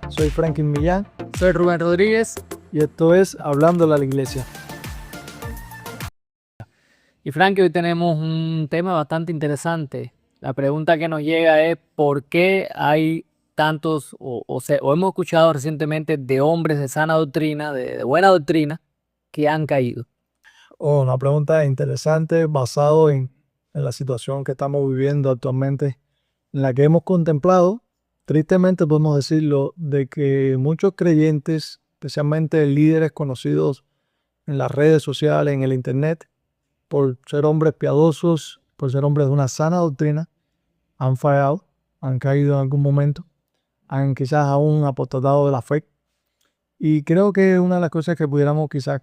Soy Franklin Millán Soy Rubén Rodríguez. y esto es Hablando a la Iglesia. Y Frankie, hoy tenemos un tema bastante interesante. La pregunta que nos llega es ¿por qué hay tantos, o hemos escuchado recientemente de hombres de sana doctrina, de buena doctrina, que han caído? Una pregunta interesante basado en la situación que estamos viviendo actualmente, en la que hemos contemplado, tristemente podemos decirlo, de que muchos creyentes, especialmente líderes conocidos en las redes sociales, en el internet, por ser hombres piadosos, por ser hombres de una sana doctrina, han fallado, han caído en algún momento, han quizás aún apostatado de la fe. Y creo que una de las cosas que pudiéramos quizás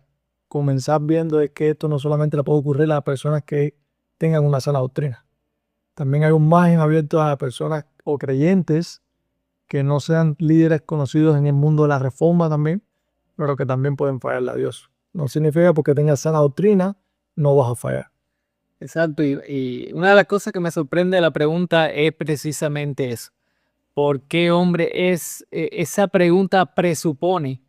comenzar viendo es que esto no solamente le puede ocurrir a las personas que tengan una sana doctrina. También hay un margen abierto a personas o creyentes que no sean líderes conocidos en el mundo de la reforma también, pero que también pueden fallarle a Dios. No significa porque tengas sana doctrina, no vas a fallar. Exacto, y una de las cosas que me sorprende de la pregunta es precisamente eso. ¿Por qué, hombre? Esa pregunta presupone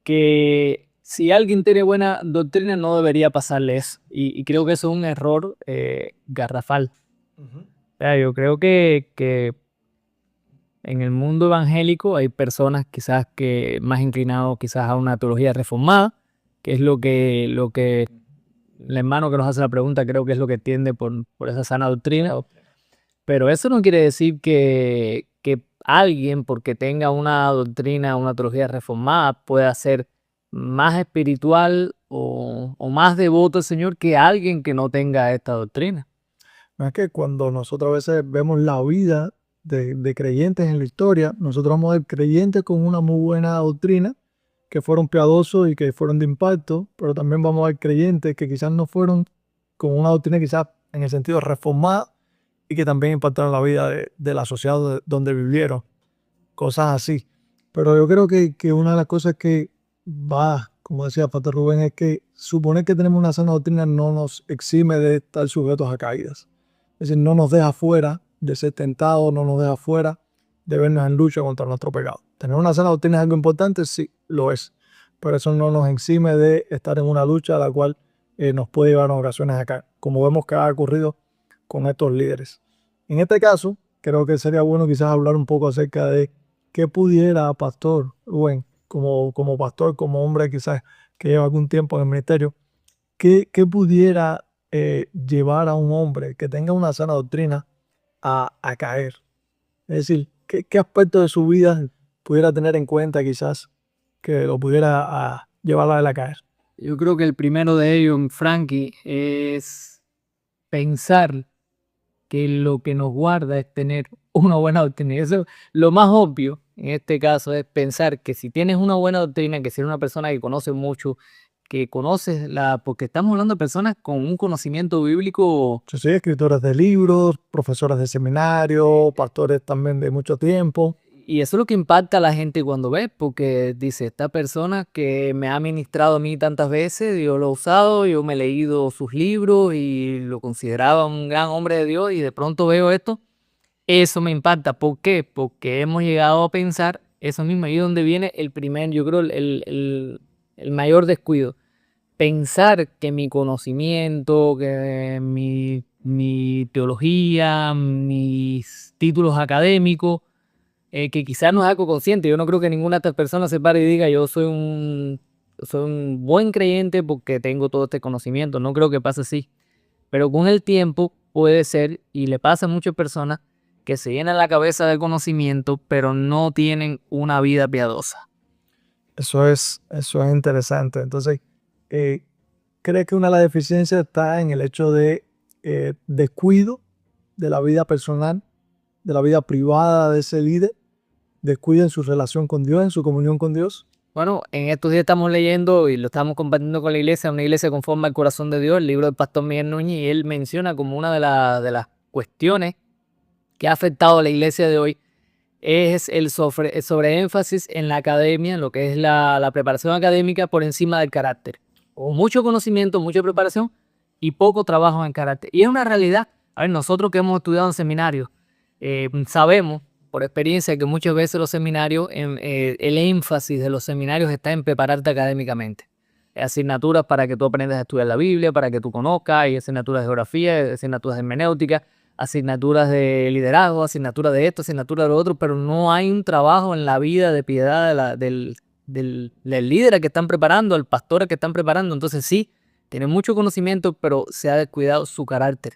que si alguien tiene buena doctrina no debería pasarle eso. Y creo que eso es un error garrafal. O sea, yo creo que en el mundo evangélico hay personas quizás que más inclinados quizás a una teología reformada, que es lo que el hermano que nos hace la pregunta creo que es lo que tiende por esa sana doctrina. Pero eso no quiere decir que alguien, porque tenga una doctrina, una teología reformada, pueda ser más espiritual o más devoto al Señor que alguien que no tenga esta doctrina. No es que cuando nosotros a veces vemos la vida de creyentes en la historia, nosotros vamos a ver creyentes con una muy buena doctrina, que fueron piadosos y que fueron de impacto, pero también vamos a ver creyentes que quizás no fueron con una doctrina quizás en el sentido reformada y que también impactaron la vida de la sociedad donde vivieron, cosas así. Pero yo creo que una de las cosas que va, como decía Pastor Rubén, es que suponer que tenemos una sana doctrina no nos exime de estar sujetos a caídas. Es decir, no nos deja fuera de ser tentados, no nos deja fuera de vernos en lucha contra nuestro pecado. Tener una sana doctrina es algo importante, sí, lo es. Pero eso no nos exime de estar en una lucha a la cual nos puede llevar en ocasiones a caer, como vemos que ha ocurrido con estos líderes. En este caso, creo que sería bueno quizás hablar un poco acerca de qué pudiera Pastor Rubén, como pastor, como hombre quizás que lleva algún tiempo en el ministerio, qué pudiera llevar a un hombre que tenga una sana doctrina a caer. Es decir, qué aspecto de su vida pudiera tener en cuenta quizás que lo pudiera llevar a él a caer. Yo creo que el primero de ellos, Frankie, es pensar que lo que nos guarda es tener una buena doctrina. Y eso, lo más obvio en este caso es pensar que si tienes una buena doctrina, que si eres una persona que conoce mucho, que conoces porque estamos hablando de personas con un conocimiento bíblico. Yo soy escritores de libros, profesores de seminario, pastores también de mucho tiempo. Y eso es lo que impacta a la gente cuando ve, porque dice, esta persona que me ha ministrado a mí tantas veces, yo lo he usado, yo me he leído sus libros y lo consideraba un gran hombre de Dios y de pronto veo esto, eso me impacta. ¿Por qué? Porque hemos llegado a pensar eso mismo, ahí es donde viene el primer, yo creo, el mayor descuido. Pensar que mi conocimiento, que mi teología, mis títulos académicos, que quizás no es algo consciente. Yo no creo que ninguna de estas personas se pare y diga yo soy un buen creyente porque tengo todo este conocimiento. No creo que pase así. Pero con el tiempo puede ser, y le pasa a muchas personas, que se llenan la cabeza de conocimiento, pero no tienen una vida piadosa. Eso es interesante. Entonces, ¿cree que una de las deficiencias está en el hecho de descuido de la vida personal, de la vida privada de ese líder? Descuido en su relación con Dios, en su comunión con Dios. Bueno, en estos días estamos leyendo y lo estamos compartiendo con la iglesia, una iglesia conforme al corazón de Dios, el libro del pastor Miguel Núñez, y él menciona como una de las cuestiones que ha afectado a la iglesia de hoy es el sobreénfasis en la academia, en lo que es la preparación académica por encima del carácter. O mucho conocimiento, mucha preparación y poco trabajo en carácter. Y es una realidad. A ver, nosotros que hemos estudiado en seminarios, sabemos, por experiencia que muchas veces los seminarios, el énfasis de los seminarios está en prepararte académicamente. Asignaturas para que tú aprendas a estudiar la Biblia, para que tú conozcas, hay asignaturas de geografía, asignaturas de hermenéutica, asignaturas de liderazgo, asignaturas de esto, asignaturas de lo otro, pero no hay un trabajo en la vida de piedad del líder que están preparando, al pastor que están preparando. Entonces sí, tiene mucho conocimiento, pero se ha descuidado su carácter.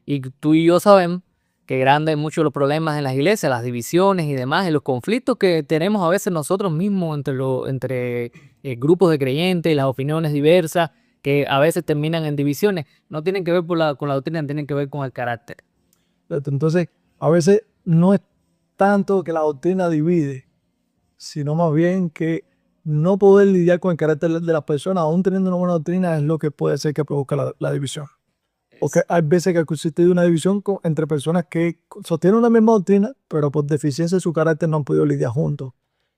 Y tú y yo sabemos que grandes muchos los problemas en las iglesias, las divisiones y demás, y los conflictos que tenemos a veces nosotros mismos entre grupos de creyentes y las opiniones diversas, que a veces terminan en divisiones, no tienen que ver con la doctrina, tienen que ver con el carácter. Entonces, a veces no es tanto que la doctrina divide, sino más bien que no poder lidiar con el carácter de las personas, aún teniendo una buena doctrina, es lo que puede ser que provoca la división. Porque hay veces que ha existido una división entre personas que sostienen una misma doctrina, pero por deficiencia de su carácter no han podido lidiar juntos.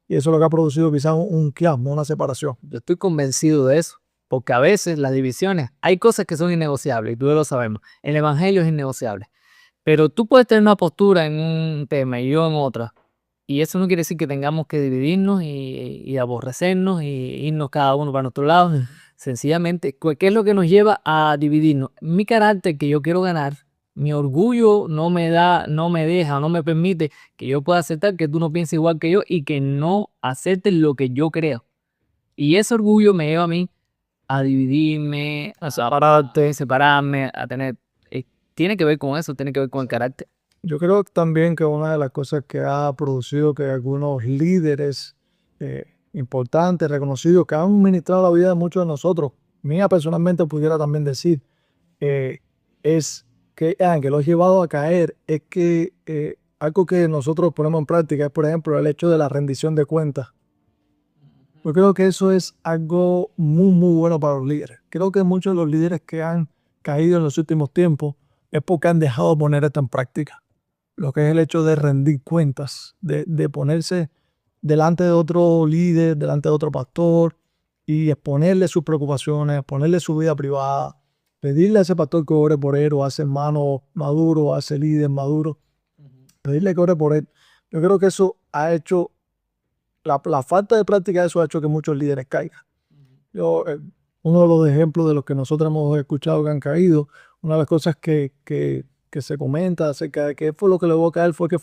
Y eso es lo que ha producido quizás un quiasmo, una separación. Yo estoy convencido de eso, porque a veces las divisiones, hay cosas que son innegociables, y tú lo sabemos. El evangelio es innegociable. Pero tú puedes tener una postura en un tema y yo en otra. Y eso no quiere decir que tengamos que dividirnos y aborrecernos y irnos cada uno para nuestro lado. Sencillamente, ¿qué es lo que nos lleva a dividirnos? Mi carácter que yo quiero ganar, mi orgullo no me deja, no me permite que yo pueda aceptar que tú no pienses igual que yo y que no aceptes lo que yo creo. Y ese orgullo me lleva a mí a dividirme, a separarme, a tener... tiene que ver con eso, tiene que ver con el carácter. Yo creo también que una de las cosas que ha producido que algunos líderes importantes, reconocidos, que han ministrado la vida de muchos de nosotros, mía personalmente pudiera también decir, es que los ha llevado a caer, es que algo que nosotros ponemos en práctica es, por ejemplo, el hecho de la rendición de cuentas. Yo creo que eso es algo muy, muy bueno para los líderes. Creo que muchos de los líderes que han caído en los últimos tiempos es porque han dejado de poner esto en práctica. Lo que es el hecho de rendir cuentas, de ponerse delante de otro líder, delante de otro pastor y exponerle sus preocupaciones, exponerle su vida privada, pedirle a ese pastor que ore por él o a ese hermano maduro, a ese líder maduro, pedirle que ore por él. Yo creo que eso ha hecho, la falta de práctica de eso ha hecho que muchos líderes caigan. Uno de los ejemplos de los que nosotros hemos escuchado que han caído, una de las cosas que se comenta acerca de qué fue lo que le llevó a caer fue que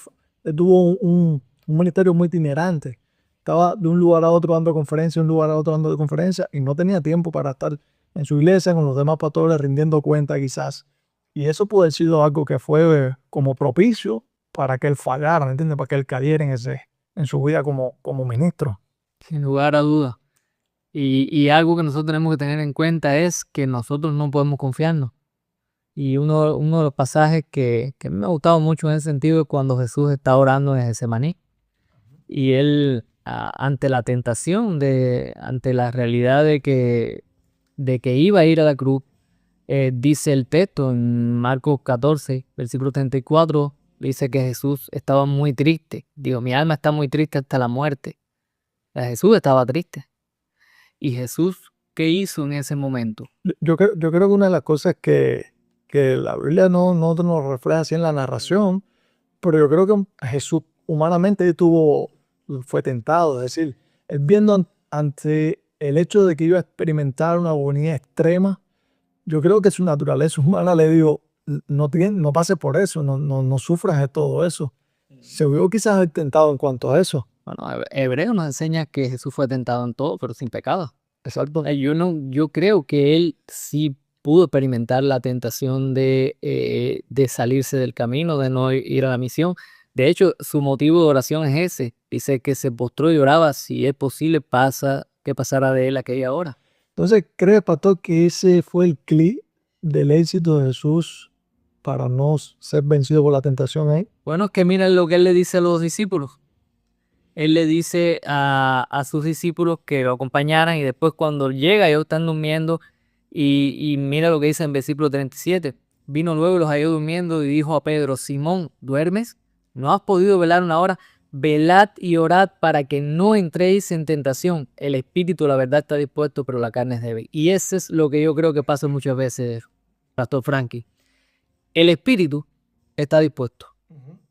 tuvo un ministerio muy itinerante. Estaba de un lugar a otro dando conferencias, un lugar a otro dando conferencias y no tenía tiempo para estar en su iglesia con los demás pastores rindiendo cuenta quizás. Y eso puede haber sido algo que fue como propicio para que él fallara, ¿me entiendes? Para que él cayera en su vida como ministro. Sin lugar a dudas. Y algo que nosotros tenemos que tener en cuenta es que nosotros no podemos confiarnos. Y uno de los pasajes que a mí me ha gustado mucho en ese sentido es cuando Jesús está orando en Getsemaní. Y él, ante la tentación, ante la realidad de que iba a ir a la cruz, dice el texto en Marcos 14, versículo 34, dice que Jesús estaba muy triste. Digo, mi alma está muy triste hasta la muerte. Jesús estaba triste. ¿Y Jesús qué hizo en ese momento? Yo creo que una de las cosas que la Biblia no nos refleja así en la narración, pero yo creo que Jesús humanamente fue tentado, es decir, él viendo ante el hecho de que iba a experimentar una agonía extrema, yo creo que su naturaleza humana le dijo, no pases por eso, no sufras de todo eso. Se vio quizás tentado en cuanto a eso. Bueno, Hebreo nos enseña que Jesús fue tentado en todo, pero sin pecado. Exacto. Yo creo que él sí pudo experimentar la tentación de salirse del camino, de no ir a la misión. De hecho, su motivo de oración es ese. Dice que se postró y oraba, si es posible, que pasara de él aquella hora. Entonces, ¿cree, pastor, que ese fue el clic del éxito de Jesús para no ser vencido por la tentación ahí? Bueno, es que mira lo que él le dice a los discípulos. Él le dice a sus discípulos que lo acompañaran y después cuando llega ellos están durmiendo y mira lo que dice en versículo 37. Vino luego y los halló durmiendo y dijo a Pedro, Simón, ¿duermes? ¿No has podido velar una hora? Velad y orad para que no entréis en tentación. El espíritu, la verdad, está dispuesto, pero la carne es débil. Y eso es lo que yo creo que pasa muchas veces, Pastor Frankie. El espíritu está dispuesto.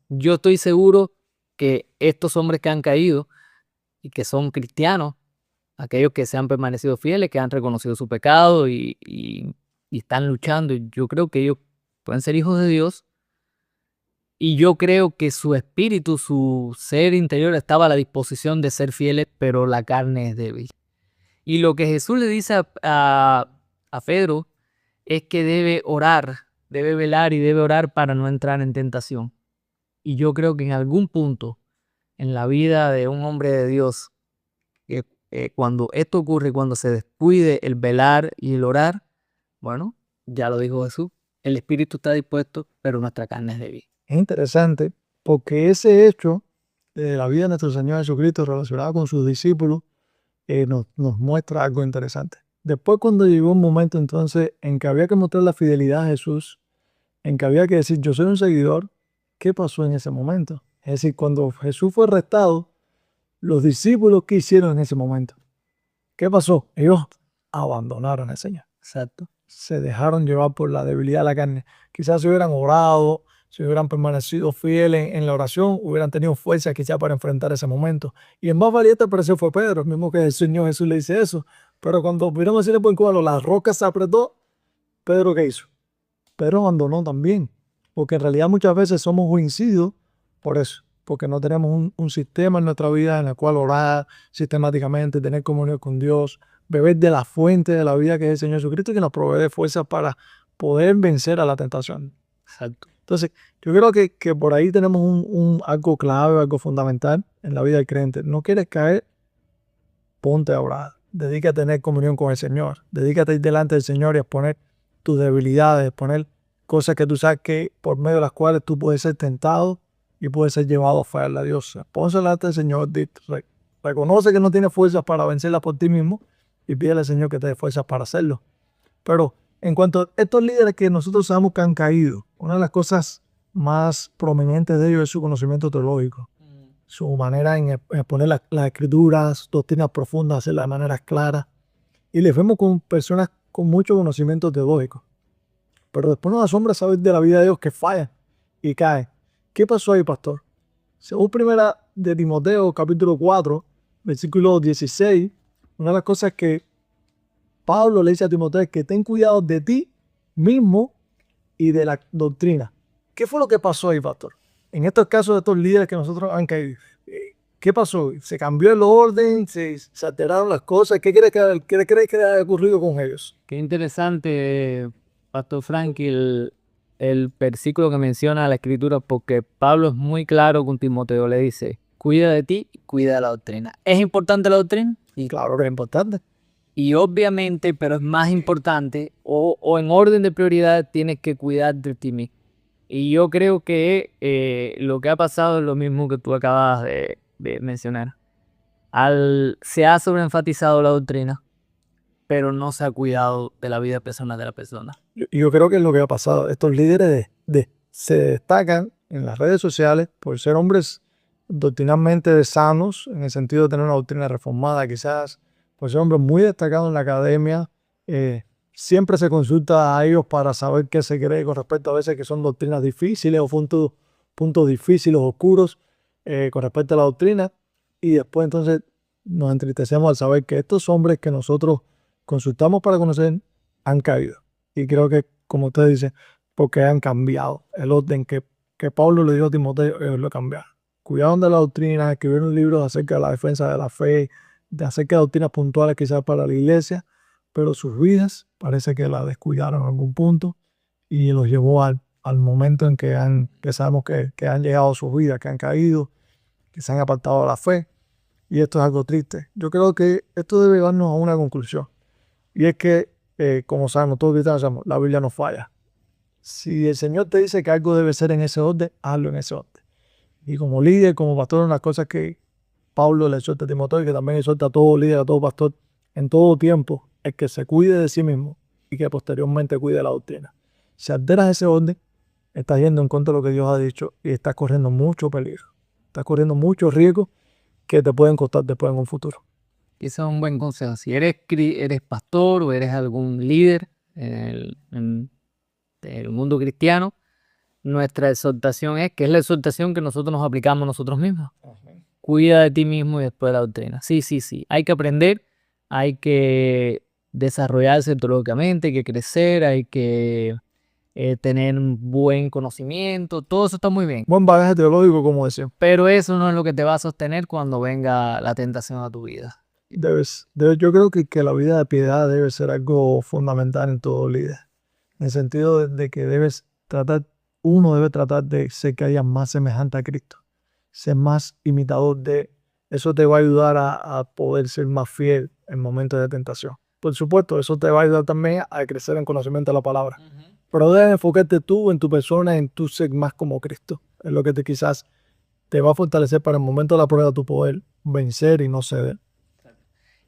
Yo estoy seguro que estos hombres que han caído y que son cristianos, aquellos que se han permanecido fieles, que han reconocido su pecado y están luchando, yo creo que ellos pueden ser hijos de Dios. Y yo creo que su espíritu, su ser interior estaba a la disposición de ser fieles, pero la carne es débil. Y lo que Jesús le dice a Pedro es que debe orar, debe velar y debe orar para no entrar en tentación. Y yo creo que en algún punto en la vida de un hombre de Dios, cuando esto ocurre, cuando se descuide el velar y el orar, bueno, ya lo dijo Jesús, el espíritu está dispuesto, pero nuestra carne es débil. Es interesante porque ese hecho de la vida de nuestro Señor Jesucristo relacionado con sus discípulos nos muestra algo interesante. Después, cuando llegó un momento entonces en que había que mostrar la fidelidad a Jesús, en que había que decir yo soy un seguidor, ¿qué pasó en ese momento? Es decir, cuando Jesús fue arrestado, los discípulos, ¿qué hicieron en ese momento? ¿Qué pasó? Ellos abandonaron al Señor. Exacto. Se dejaron llevar por la debilidad de la carne. Quizás si hubieran orado, si hubieran permanecido fieles en la oración, hubieran tenido fuerza quizás para enfrentar ese momento. Y el más valiente pareció fue Pedro, el mismo que el Señor Jesús le dice eso. Pero cuando pudieron decirle por cualo, la roca se apretó, Pedro ¿qué hizo? Pedro abandonó también. Porque en realidad muchas veces somos vencidos por eso. Porque no tenemos un sistema en nuestra vida en el cual orar sistemáticamente, tener comunión con Dios, beber de la fuente de la vida que es el Señor Jesucristo, que nos provee fuerzas para poder vencer a la tentación. Exacto. Entonces, yo creo que por ahí tenemos algo clave, algo fundamental en la vida del creyente. No quieres caer, ponte a orar. Dedícate a tener comunión con el Señor. Dedícate a ir delante del Señor y a exponer tus debilidades, exponer cosas que tú sabes que por medio de las cuales tú puedes ser tentado y puedes ser llevado a fallarle a Dios. Ponse delante del Señor, reconoce que no tienes fuerzas para vencerla por ti mismo y pídele al Señor que te dé fuerzas para hacerlo. Pero en cuanto a estos líderes que nosotros sabemos que han caído, una de las cosas más prominentes de ellos es su conocimiento teológico, su manera en exponer las escrituras, doctrinas profundas, hacerlas de maneras claras. Y les vemos con personas con mucho conocimiento teológico. Pero después nos asombra saber de la vida de ellos que fallan y caen. ¿Qué pasó ahí, pastor? Según primera de Timoteo, capítulo 4, versículo 16, una de las cosas que Pablo le dice a Timoteo es que ten cuidado de ti mismo y de la doctrina. ¿Qué fue lo que pasó ahí, pastor? En estos casos de estos líderes que nosotros han caído, ¿qué pasó? ¿Se cambió el orden? ¿Se alteraron las cosas? ¿Qué crees que haya ocurrido con ellos? Qué interesante, Pastor Frankie, el versículo que menciona la Escritura, porque Pablo es muy claro con Timoteo, le dice, cuida de ti y cuida de la doctrina. ¿Es importante la doctrina? Y claro que es importante. Y obviamente, pero es más importante, o en orden de prioridad, tienes que cuidar de ti mismo. Y yo creo que lo que ha pasado es lo mismo que tú acabas de mencionar. Se ha sobreenfatizado la doctrina, pero no se ha cuidado de la vida personal de la persona. Yo creo que es lo que ha pasado. Estos líderes se destacan en las redes sociales por ser hombres doctrinalmente sanos, en el sentido de tener una doctrina reformada, quizás por ser hombres muy destacados en la academia. Siempre se consulta a ellos para saber qué se cree con respecto a veces que son doctrinas difíciles o puntos difíciles, oscuros con respecto a la doctrina. Y después entonces nos entristecemos al saber que estos hombres que nosotros consultamos para conocer han caído. Y creo que, como usted dice, porque han cambiado el orden que Pablo le dio a Timoteo, ellos lo cambiaron. Cuidaron de la doctrina, escribieron libros acerca de la defensa de la fe, acerca de doctrinas puntuales quizás para la iglesia, pero sus vidas parece que la descuidaron en algún punto y los llevó al momento en que sabemos que han llegado a sus vidas, que han caído, que se han apartado de la fe. Y esto es algo triste. Yo creo que esto debe llevarnos a una conclusión. Y es que, como sabemos, todos cristianos sabemos, la Biblia no falla. Si el Señor te dice que algo debe ser en ese orden, hazlo en ese orden. Y como líder, como pastor, una cosa que Pablo le exhorta a Timoteo y que también exhorta a todo líder, a todo pastor, en todo tiempo, es que se cuide de sí mismo y que posteriormente cuide de la doctrina. Si alteras ese orden, estás yendo en contra de lo que Dios ha dicho y estás corriendo mucho peligro. Estás corriendo mucho riesgo que te pueden costar después en un futuro. Ese es un buen consejo. Si eres pastor o eres algún líder en el mundo cristiano, nuestra exhortación es, que es la exhortación que nosotros nos aplicamos nosotros mismos. Cuida de ti mismo y después de la doctrina. Sí, sí, sí. Hay que aprender, hay que desarrollarse teológicamente, hay que crecer, hay que tener un buen conocimiento. Todo eso está muy bien. Buen bagaje teológico, como decía. Pero eso no es lo que te va a sostener cuando venga la tentación a tu vida. Yo creo que la vida de piedad debe ser algo fundamental en todo líder. En el sentido de que uno debe tratar de ser cada día más semejante a Cristo. Ser más imitador de. Eso te va a ayudar a poder ser más fiel en momentos de tentación. Por supuesto, eso te va a ayudar también a crecer en conocimiento de la palabra. Pero debes enfocarte tú en tu persona, en tu ser más como Cristo. Es lo que quizás te va a fortalecer para el momento de la prueba tu poder vencer y no ceder.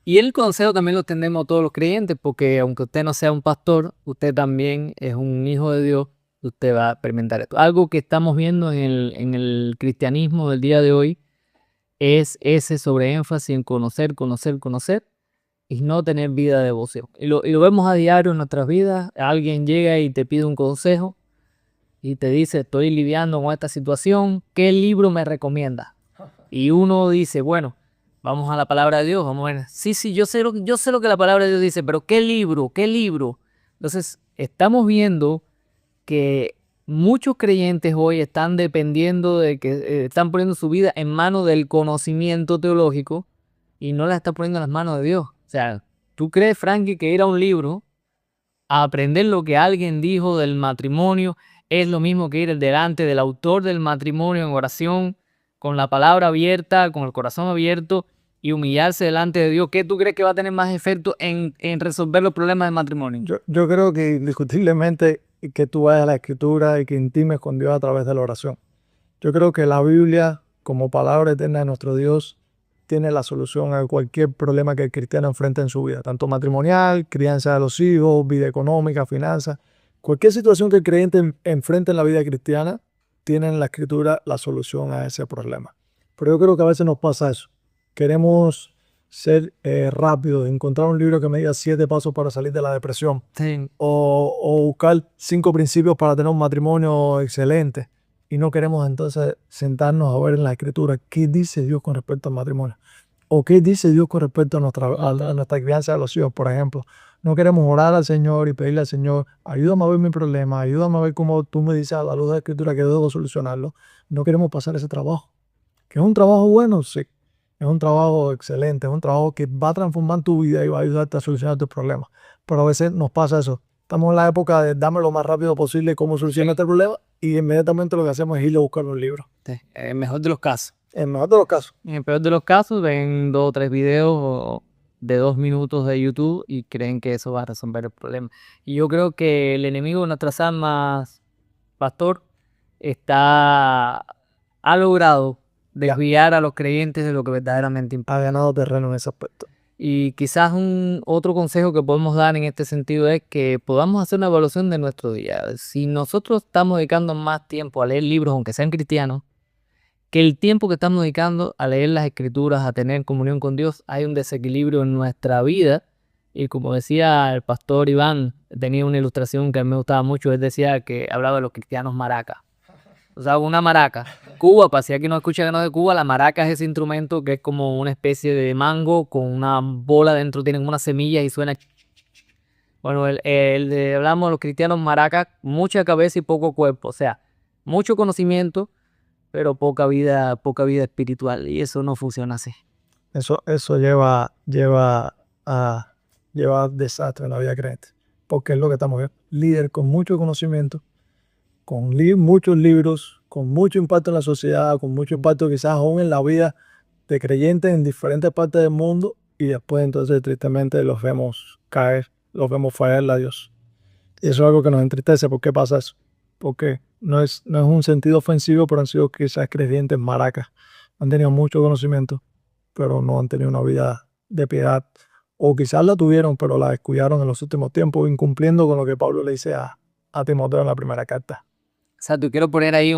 Y el consejo también lo tenemos todos los creyentes, porque aunque usted no sea un pastor, usted también es un hijo de Dios, usted va a experimentar esto. Algo que estamos viendo en el cristianismo del día de hoy es ese sobreénfasis en conocer, conocer, conocer y no tener vida de devoción. Y lo vemos a diario en nuestras vidas. Alguien llega y te pide un consejo y te dice, estoy lidiando con esta situación, ¿qué libro me recomienda? Y uno dice, bueno, vamos a la palabra de Dios, vamos a ver. Sí, yo sé lo que la palabra de Dios dice, pero ¿qué libro? ¿Qué libro? Entonces, estamos viendo que muchos creyentes hoy están dependiendo de que están poniendo su vida en manos del conocimiento teológico y no la están poniendo en las manos de Dios. O sea, ¿tú crees, Frankie, que ir a un libro a aprender lo que alguien dijo del matrimonio es lo mismo que ir delante del autor del matrimonio en oración, con la palabra abierta, con el corazón abierto y humillarse delante de Dios? ¿Qué tú crees que va a tener más efecto en resolver los problemas del matrimonio? Yo creo que indiscutiblemente que tú vayas a la Escritura y que intimes con Dios a través de la oración. Yo creo que la Biblia, como palabra eterna de nuestro Dios, tiene la solución a cualquier problema que el cristiano enfrente en su vida, tanto matrimonial, crianza de los hijos, vida económica, finanzas. Cualquier situación que el creyente enfrente en la vida cristiana, tiene en la Escritura la solución a ese problema. Pero yo creo que a veces nos pasa eso. Queremos ser rápidos, encontrar un libro que me diga 7 pasos para salir de la depresión, Sí. o buscar 5 principios para tener un matrimonio excelente. Y no queremos entonces sentarnos a ver en la Escritura qué dice Dios con respecto al matrimonio. O qué dice Dios con respecto a nuestra crianza de los hijos, por ejemplo. No queremos orar al Señor y pedirle al Señor, ayúdame a ver mi problema, ayúdame a ver cómo tú me dices a la luz de la Escritura que debo solucionarlo. No queremos pasar ese trabajo. ¿Que es un trabajo bueno? Sí. Es un trabajo excelente, es un trabajo que va a transformar tu vida y va a ayudarte a solucionar tus problemas. Pero a veces nos pasa eso. Estamos en la época de dame lo más rápido posible cómo solucionar este problema, y inmediatamente lo que hacemos es ir a buscar un libro. Sí, en el mejor de los casos. En el mejor de los casos. En el peor de los casos, ven 2 o 3 videos de 2 minutos de YouTube y creen que eso va a resolver el problema. Y yo creo que el enemigo de nuestras almas, pastor, ha logrado desviar a los creyentes de lo que verdaderamente importa. Ha ganado terreno en ese aspecto. Y quizás otro consejo que podemos dar en este sentido es que podamos hacer una evaluación de nuestro día. Si nosotros estamos dedicando más tiempo a leer libros, aunque sean cristianos, que el tiempo que estamos dedicando a leer las escrituras, a tener comunión con Dios, hay un desequilibrio en nuestra vida. Y como decía el pastor Iván, tenía una ilustración que a mí me gustaba mucho. Él decía que hablaba de los cristianos maracas. O sea, una maraca. Cuba, para si alguien no escucha que no es de Cuba, la maraca es ese instrumento que es como una especie de mango con una bola dentro, tienen una semilla y suena. Bueno, hablamos de los cristianos maracas, mucha cabeza y poco cuerpo. O sea, mucho conocimiento, pero poca vida espiritual. Y eso no funciona así. Eso lleva a desastre en la vida creyente. Porque es lo que estamos viendo. Líder con mucho conocimiento, con muchos libros, con mucho impacto en la sociedad, con mucho impacto quizás aún en la vida de creyentes en diferentes partes del mundo, y después entonces tristemente los vemos caer, los vemos fallarle a Dios. Y eso es algo que nos entristece. ¿Por qué pasa eso? Porque no es un sentido ofensivo, pero han sido quizás creyentes maracas. Han tenido mucho conocimiento, pero no han tenido una vida de piedad. O quizás la tuvieron, pero la descuidaron en los últimos tiempos, incumpliendo con lo que Pablo le dice a Timoteo en la primera carta. O sea, tú quiero poner ahí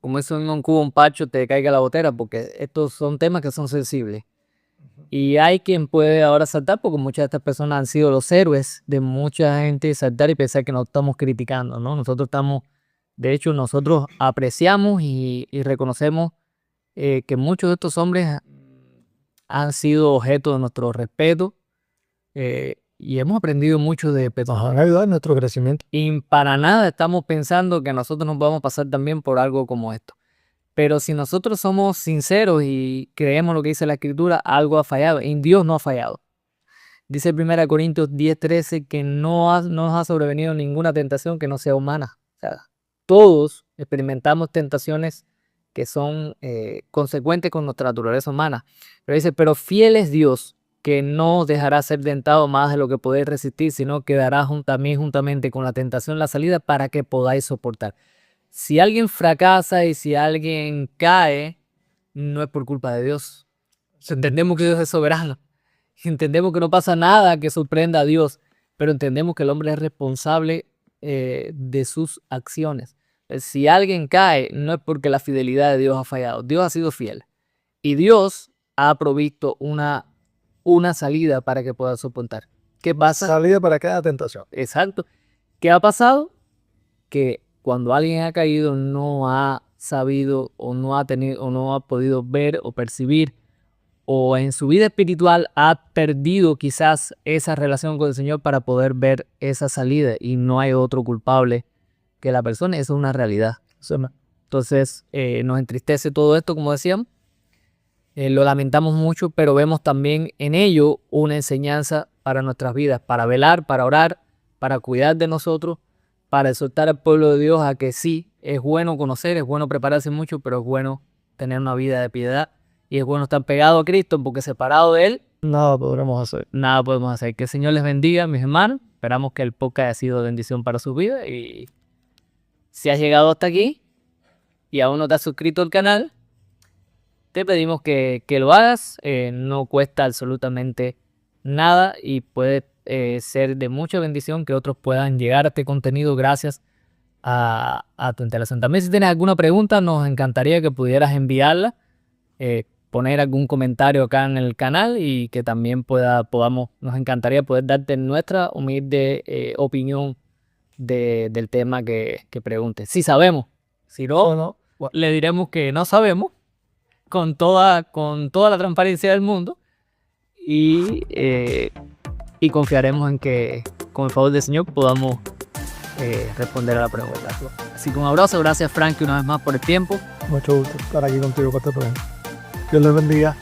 como eso en un cubo, un pacho, te caiga la botera, porque estos son temas que son sensibles. Y hay quien puede ahora saltar, porque muchas de estas personas han sido los héroes de mucha gente, saltar y pensar que nos estamos criticando, ¿no? Nosotros estamos De hecho, nosotros apreciamos y reconocemos que muchos de estos hombres han sido objeto de nuestro respeto y hemos aprendido mucho de Pedro. Nos han ayudado en nuestro crecimiento. Y para nada estamos pensando que nosotros nos vamos a pasar también por algo como esto. Pero si nosotros somos sinceros y creemos lo que dice la Escritura, algo ha fallado. En Dios no ha fallado. Dice 1 Corintios 10:13 que no nos ha sobrevenido ninguna tentación que no sea humana. O sea, todos experimentamos tentaciones que son consecuentes con nuestra naturaleza humana. Pero dice, pero fiel es Dios, que no dejará ser tentado más de lo que podéis resistir, sino que dará juntamente con la tentación la salida para que podáis soportar. Si alguien fracasa y si alguien cae, no es por culpa de Dios. Entendemos que Dios es soberano. Entendemos que no pasa nada que sorprenda a Dios, pero entendemos que el hombre es responsable de sus acciones. Si alguien cae, no es porque la fidelidad de Dios ha fallado. Dios ha sido fiel. Y Dios ha provisto una salida para que pueda soportar. ¿Qué pasa? Salida para cada tentación. Exacto. ¿Qué ha pasado? Que cuando alguien ha caído no ha sabido o no ha tenido o no ha podido ver o percibir, o en su vida espiritual ha perdido quizás esa relación con el Señor para poder ver esa salida, y no hay otro culpable que la persona. Eso es una realidad. Entonces nos entristece todo esto, como decíamos. Lo lamentamos mucho, pero vemos también en ello una enseñanza para nuestras vidas, para velar, para orar, para cuidar de nosotros, para exhortar al pueblo de Dios a que sí, es bueno conocer, es bueno prepararse mucho, pero es bueno tener una vida de piedad y es bueno estar pegado a Cristo, porque separado de Él, nada podremos hacer. Nada podemos hacer. Que el Señor les bendiga, mis hermanos. Esperamos que el podcast haya sido de bendición para su vida, y si has llegado hasta aquí y aún no te has suscrito al canal, te pedimos que lo hagas. No cuesta absolutamente nada y puede ser de mucha bendición que otros puedan llegar a este contenido gracias a tu interacción. También, si tienes alguna pregunta, nos encantaría que pudieras enviarla, poner algún comentario acá en el canal, y que también nos encantaría poder darte nuestra humilde opinión del tema que preguntes. Si sabemos, si no, Bueno, le diremos que no sabemos, con toda la transparencia del mundo, y confiaremos en que con el favor del Señor podamos responder a la pregunta. Así que un abrazo, gracias Frankie una vez más por el tiempo. mucho gusto estar aquí contigo, Pastor Rubén. Dios les bendiga.